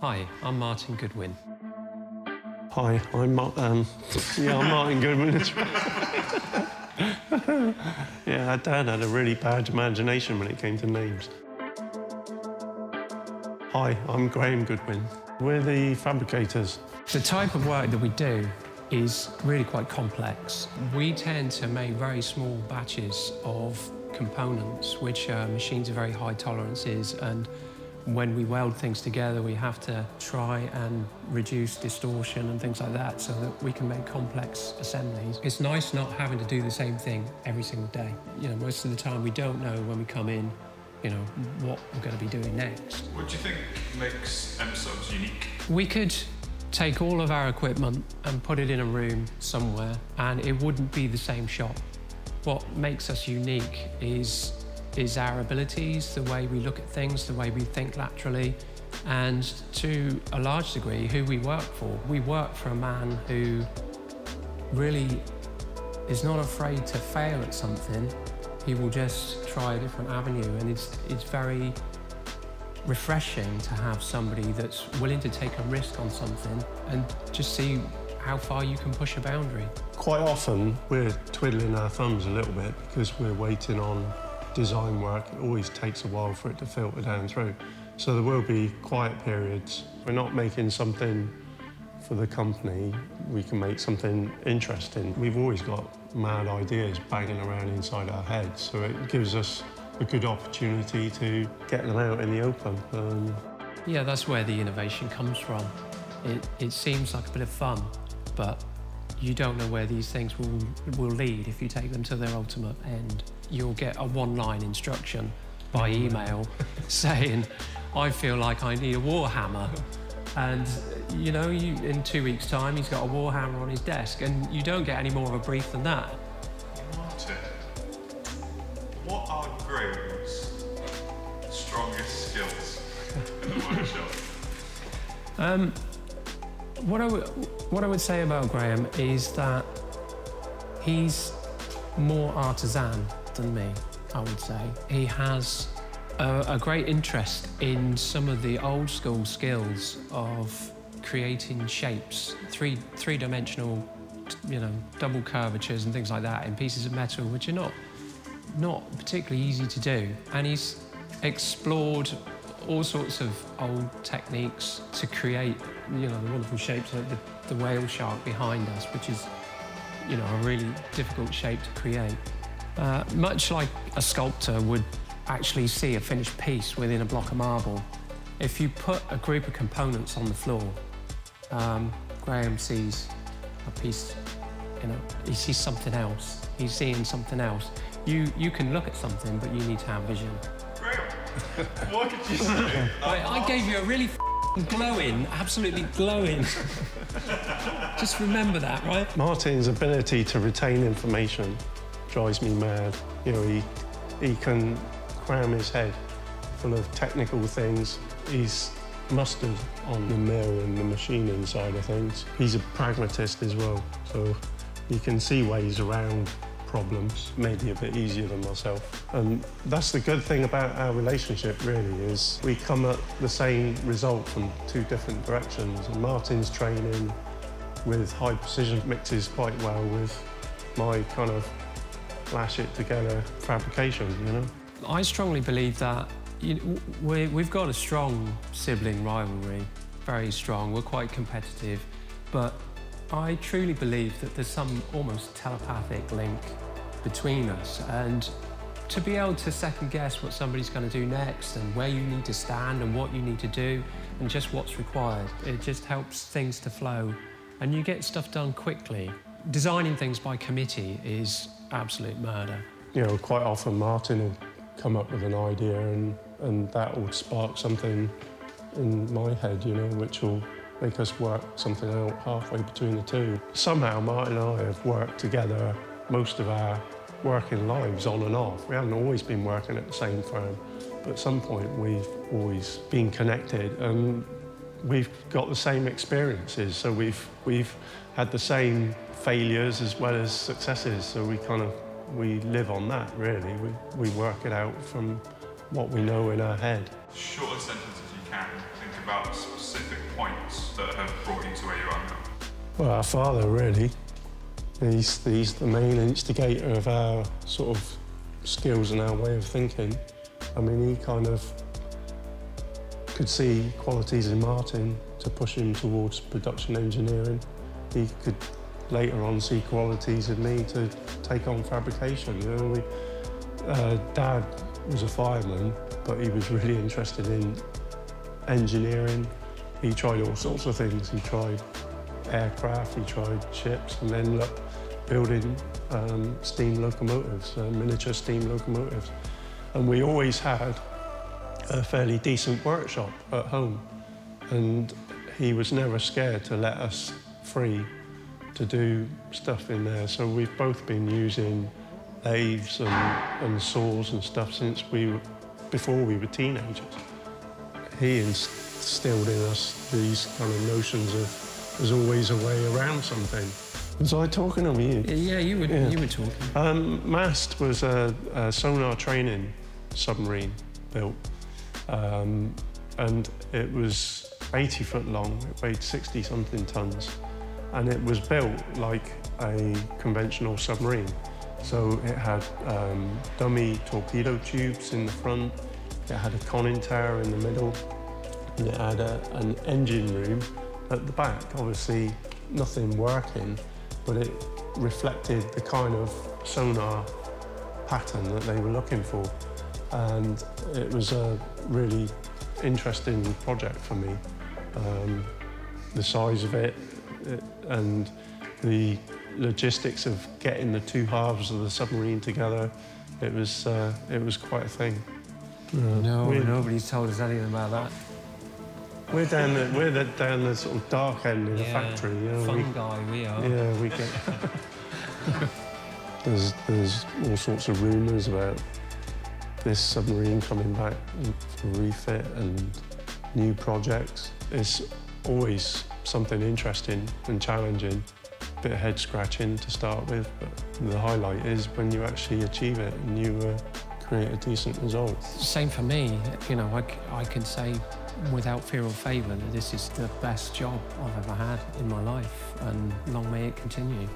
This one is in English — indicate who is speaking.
Speaker 1: Hi, I'm Martin Goodwin.
Speaker 2: Hi, I'm Martin Goodwin. Yeah, Dad had a really bad imagination when it came to names. Hi, I'm Graham Goodwin. We're the Fabricators.
Speaker 1: The type of work that we do is really quite complex. We tend to make very small batches of components, which machines are very high tolerances, and when we weld things together, we have to try and reduce distortion and things like that so that we can make complex assemblies. It's nice not having to do the same thing every single day. You know, most of the time we don't know when we come in, you know, what we're going to be doing next.
Speaker 3: What do you think makes MSubs unique?
Speaker 1: We could take all of our equipment and put it in a room somewhere and it wouldn't be the same shop. What makes us unique is our abilities, the way we look at things, the way we think laterally, and to a large degree, who we work for. We work for a man who really is not afraid to fail at something. He will just try a different avenue, and it's very refreshing to have somebody that's willing to take a risk on something and just see how far you can push a boundary.
Speaker 2: Quite often, we're twiddling our thumbs a little bit because we're waiting on design work. It always takes a while for it to filter down through. So there will be quiet periods. We're not making something for the company. We can make something interesting. We've always got mad ideas banging around inside our heads, so it gives us a good opportunity to get them out in the open.
Speaker 1: Yeah, that's where the innovation comes from. It seems like a bit of fun, but you don't know where these things will lead if you take them to their ultimate end. You'll get a one-line instruction by email saying, I feel like I need a war hammer. And, you know, in 2 weeks' time, he's got a war hammer on his desk, and you don't get any more of a brief than that.
Speaker 3: Martin, what are Graham's strongest skills in the workshop?
Speaker 1: What I would say about Graham is that he's more artisan than me, I would say. He has a great interest in some of the old school skills of creating shapes, three-dimensional, you know, double curvatures and things like that in pieces of metal, which are not particularly easy to do. And he's explored all sorts of old techniques to create, you know, the wonderful shapes like the whale shark behind us, which is, you know, a really difficult shape to create. Much like a sculptor would actually see a finished piece within a block of marble, if you put a group of components on the floor, Graham sees a piece, you know, he sees something else. He's seeing something else. You can look at something, but you need to have vision.
Speaker 3: Graham, what did you say?
Speaker 1: I gave you a really glowing, absolutely glowing. Just remember that, right?
Speaker 2: Martin's ability to retain information drives me mad. You know, he can cram his head full of technical things. He's mustard on the mill and the machining side of things. He's a pragmatist as well, so he can see ways around problems, maybe a bit easier than myself. And that's the good thing about our relationship, really, is we come at the same result from two different directions. And Martin's training with high precision mixes quite well with my kind of lash it together fabrication, you know?
Speaker 1: I strongly believe that we've got a strong sibling rivalry, very strong. We're quite competitive, but I truly believe that there's some almost telepathic link between us, and to be able to second guess what somebody's going to do next and where you need to stand and what you need to do and just what's required, it just helps things to flow and you get stuff done quickly. Designing things by committee is absolute murder.
Speaker 2: You know, quite often Martin will come up with an idea and that will spark something in my head, you know, which will make us work something out halfway between the two. Somehow Martin and I have worked together most of our working lives on and off. We haven't always been working at the same firm, but at some point we've always been connected and we've got the same experiences. So we've had the same failures as well as successes, so we live on that, really. We work it out from what we know in our head.
Speaker 3: Shortest sentences you can. Think about specific points that have brought you to where you are now?
Speaker 2: Well, our father, really. He's the main instigator of our sort of skills and our way of thinking. I mean, he kind of could see qualities in Martin to push him towards production engineering. He could later on see qualities in me to take on fabrication. You know, Dad was a fireman, but he was really interested in engineering. He tried all sorts of things. He tried aircraft, he tried ships, and ended up building steam locomotives, miniature steam locomotives. And we always had a fairly decent workshop at home, and he was never scared to let us free to do stuff in there. So we've both been using lathes and saws and stuff since before we were teenagers. He instilled in us these kind of notions of there's always a way around something. Was I talking or you?
Speaker 1: Yeah, you were talking.
Speaker 2: MAST was a sonar training submarine built, and it was 80 foot long, it weighed 60-something tons, and it was built like a conventional submarine. So it had dummy torpedo tubes in the front, it had a conning tower in the middle, and it had an engine room at the back. Obviously nothing working, but it reflected the kind of sonar pattern that they were looking for. And it was a really interesting project for me. The size of it and the logistics of getting the two halves of the submarine together, it was quite a thing.
Speaker 1: Nobody's told us anything about that.
Speaker 2: We're down the sort of dark end of the factory. You know,
Speaker 1: fungi we are.
Speaker 2: Yeah, we get. there's all sorts of rumours about this submarine coming back for refit and new projects. It's always something interesting and challenging, a bit of head scratching to start with, but the highlight is when you actually achieve it and you create a decent result.
Speaker 1: Same for me. You know, I can say without fear or favour that this is the best job I've ever had in my life, and long may it continue.